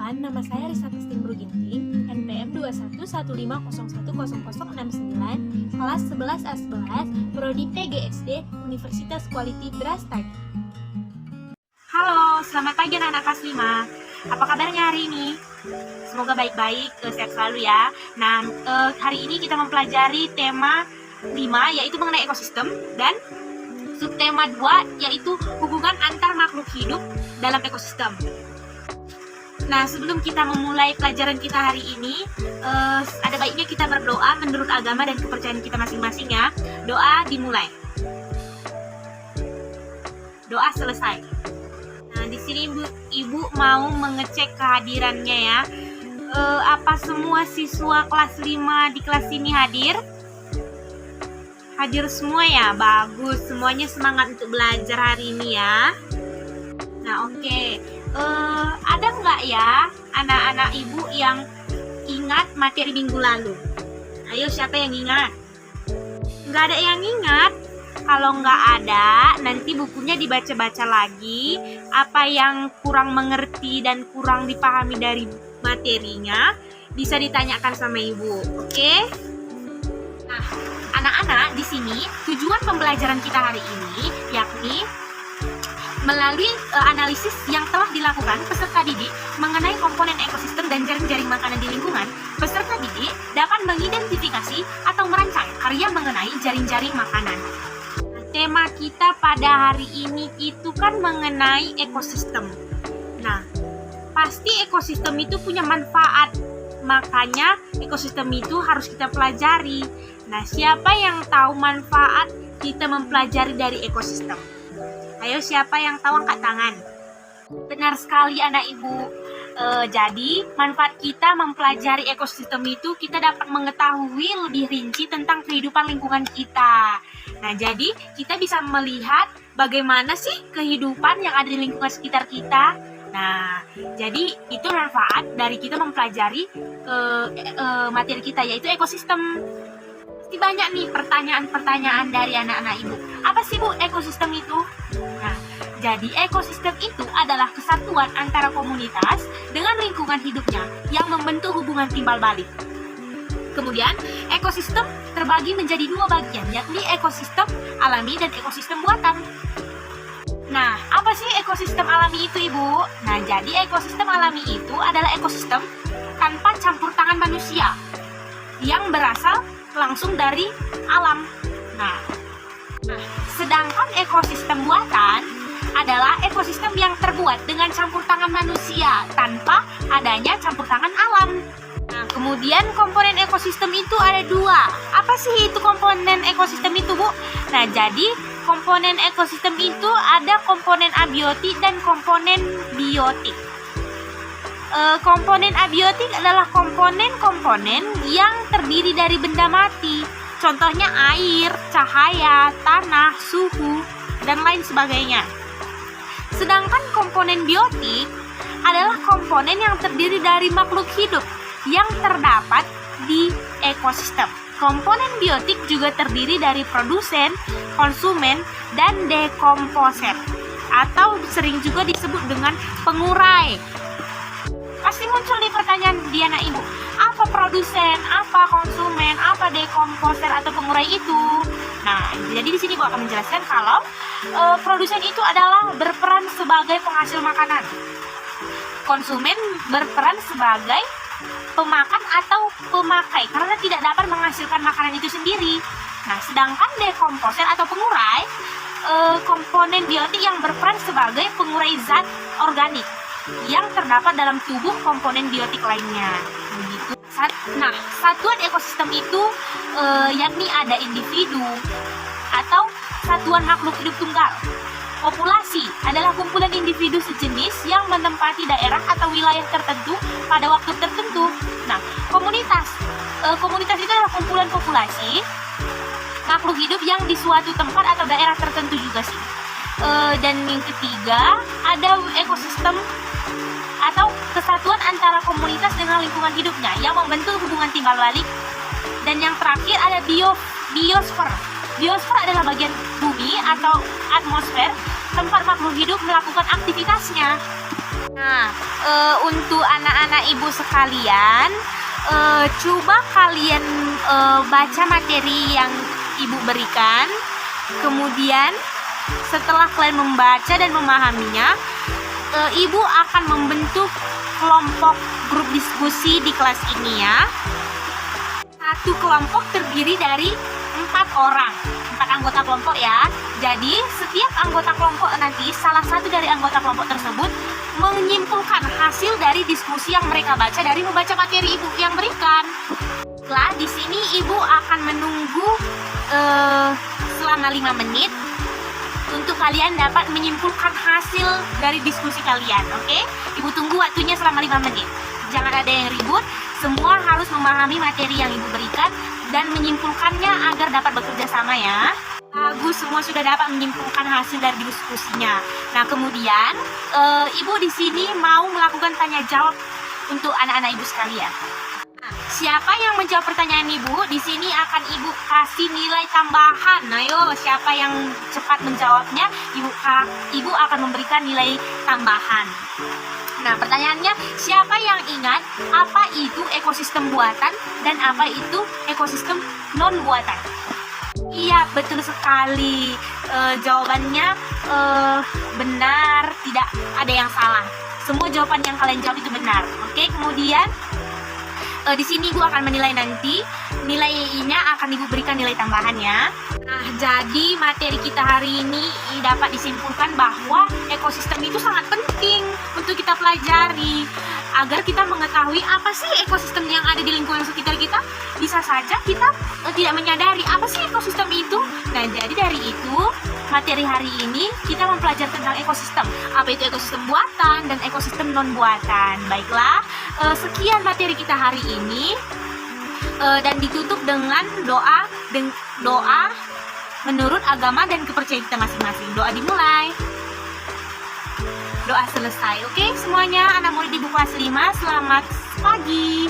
Perkenalkan, nama saya Risa Kristin Bruginting, NPM 2115010069, kelas 11A11, Prodi PGSD, Universitas Quality Brastagi. Halo, selamat pagi anak-anak kelas 5. Apa kabarnya hari ini? Semoga baik-baik, sehat selalu ya. Nah, hari ini kita mempelajari tema 5, yaitu mengenai ekosistem, dan subtema 2, yaitu hubungan antar makhluk hidup dalam ekosistem. Nah, sebelum kita memulai pelajaran kita hari ini, ada baiknya kita berdoa menurut agama dan kepercayaan kita masing-masing ya. Doa dimulai. Doa selesai. Nah, di sini Ibu mau mengecek kehadirannya ya. Apa semua siswa kelas 5 di kelas ini hadir? Hadir semua ya? Bagus, semuanya semangat untuk belajar hari ini ya. Nah, oke. Ada nggak ya anak-anak Ibu yang ingat materi minggu lalu? Ayo, siapa yang ingat? Nggak ada yang ingat? Kalau nggak ada, nanti bukunya dibaca-baca lagi. Apa yang kurang mengerti dan kurang dipahami dari materinya bisa ditanyakan sama Ibu, oke? Nah, anak-anak, di sini tujuan pembelajaran kita hari ini yakni melalui analisis yang telah dilakukan peserta didik mengenai komponen ekosistem dan jaring-jaring makanan di lingkungan, peserta didik dapat mengidentifikasi atau merancang karya mengenai jaring-jaring makanan. Tema kita pada hari ini itu kan mengenai ekosistem. Nah, pasti ekosistem itu punya manfaat, makanya ekosistem itu harus kita pelajari. Nah, siapa yang tahu manfaat kita mempelajari dari ekosistem? Ayo, siapa yang tahu angkat tangan? Benar sekali anak Ibu. Jadi manfaat kita mempelajari ekosistem itu kita dapat mengetahui lebih rinci tentang kehidupan lingkungan kita. Nah, jadi kita bisa melihat bagaimana sih kehidupan yang ada di lingkungan sekitar kita. Nah, jadi itu manfaat dari kita mempelajari materi kita, yaitu ekosistem. Pasti banyak nih pertanyaan-pertanyaan dari anak-anak Ibu. Apa sih Bu ekosistem itu? Nah, jadi ekosistem itu adalah kesatuan antara komunitas dengan lingkungan hidupnya yang membentuk hubungan timbal balik. Kemudian, ekosistem terbagi menjadi dua bagian, yakni ekosistem alami dan ekosistem buatan. Nah, apa sih ekosistem alami itu, Ibu? Nah, jadi ekosistem alami itu adalah ekosistem tanpa campur tangan manusia yang berasal langsung dari alam. Nah, sedangkan ekosistem buatan adalah ekosistem yang terbuat dengan campur tangan manusia tanpa adanya campur tangan alam. Nah, kemudian komponen ekosistem itu ada dua. Apa sih itu komponen ekosistem itu, Bu? Nah, jadi komponen ekosistem itu ada komponen abiotik dan komponen biotik. Komponen abiotik adalah komponen-komponen yang terdiri dari benda mati. Contohnya air, cahaya, tanah, suhu, dan lain sebagainya. Sedangkan komponen biotik adalah komponen yang terdiri dari makhluk hidup yang terdapat di ekosistem. Komponen biotik juga terdiri dari produsen, konsumen, dan dekomposer, atau sering juga disebut dengan pengurai. Pasti muncul nih pertanyaan di anak Ibu. Apa produsen, apa konsumen, apa dekomposer atau pengurai itu? Nah, jadi di sini Bu akan menjelaskan kalau produsen itu adalah berperan sebagai penghasil makanan. Konsumen berperan sebagai pemakan atau pemakai karena tidak dapat menghasilkan makanan itu sendiri. Nah, sedangkan dekomposer atau pengurai komponen biotik yang berperan sebagai pengurai zat organik yang terdapat dalam tubuh komponen biotik lainnya. Begitu. Nah, satuan ekosistem itu yakni ada individu atau satuan makhluk hidup tunggal. Populasi adalah kumpulan individu sejenis yang menempati daerah atau wilayah tertentu pada waktu tertentu. Nah, komunitas itu adalah kumpulan populasi makhluk hidup yang di suatu tempat atau daerah tertentu juga sih. Dan yang ketiga ada ekosistem atau kesatuan antara komunitas dengan lingkungan hidupnya yang membentuk hubungan timbal balik. Dan yang terakhir ada biosfer. Biosfer adalah bagian bumi atau atmosfer tempat makhluk hidup melakukan aktivitasnya. Nah, untuk anak-anak ibu sekalian, coba kalian baca materi yang ibu berikan. Kemudian setelah kalian membaca dan memahaminya, ibu akan membentuk kelompok grup diskusi di kelas ini ya. Satu kelompok terdiri dari 4 orang, 4 anggota kelompok ya. Jadi setiap anggota kelompok nanti, salah satu dari anggota kelompok tersebut menyimpulkan hasil dari diskusi yang mereka baca dari membaca materi ibu yang berikan. Setelah di sini ibu akan menunggu selama 5 menit untuk kalian dapat menyimpulkan hasil dari diskusi kalian, oke? Ibu tunggu waktunya selama 5 menit. Jangan ada yang ribut, semua harus memahami materi yang ibu berikan dan menyimpulkannya agar dapat bekerja sama ya. Bagus, semua sudah dapat menyimpulkan hasil dari diskusinya. Nah, kemudian ibu di sini mau melakukan tanya jawab untuk anak-anak ibu sekalian. Nah, siapa yang menjawab pertanyaan ibu? Di sini akan ibu kasih nilai tambahan. Ayo, siapa yang cepat menjawabnya, ibu akan memberikan nilai tambahan. Nah, pertanyaannya, siapa yang ingat apa itu ekosistem buatan dan apa itu ekosistem non buatan? Iya, betul sekali. Jawabannya benar, tidak ada yang salah. Semua jawaban yang kalian jawab itu benar. Oke, kemudian di sini ibu akan menilai nanti. Nilainya akan ibu berikan nilai tambahan ya. Nah, jadi materi kita hari ini dapat disimpulkan bahwa ekosistem itu sangat penting untuk kita pelajari agar kita mengetahui apa sih ekosistem yang ada di lingkungan sekitar kita. Bisa saja kita tidak menyadari apa sih ekosistem itu. Nah, jadi dari itu materi hari ini kita mempelajari tentang ekosistem. Apa itu ekosistem buatan dan ekosistem non buatan. Baiklah, sekian materi kita hari ini. Dan ditutup dengan doa menurut agama dan kepercayaan kita masing-masing. Doa dimulai. Doa selesai. Oke, semuanya anak murid ibu kelas 5, selamat pagi.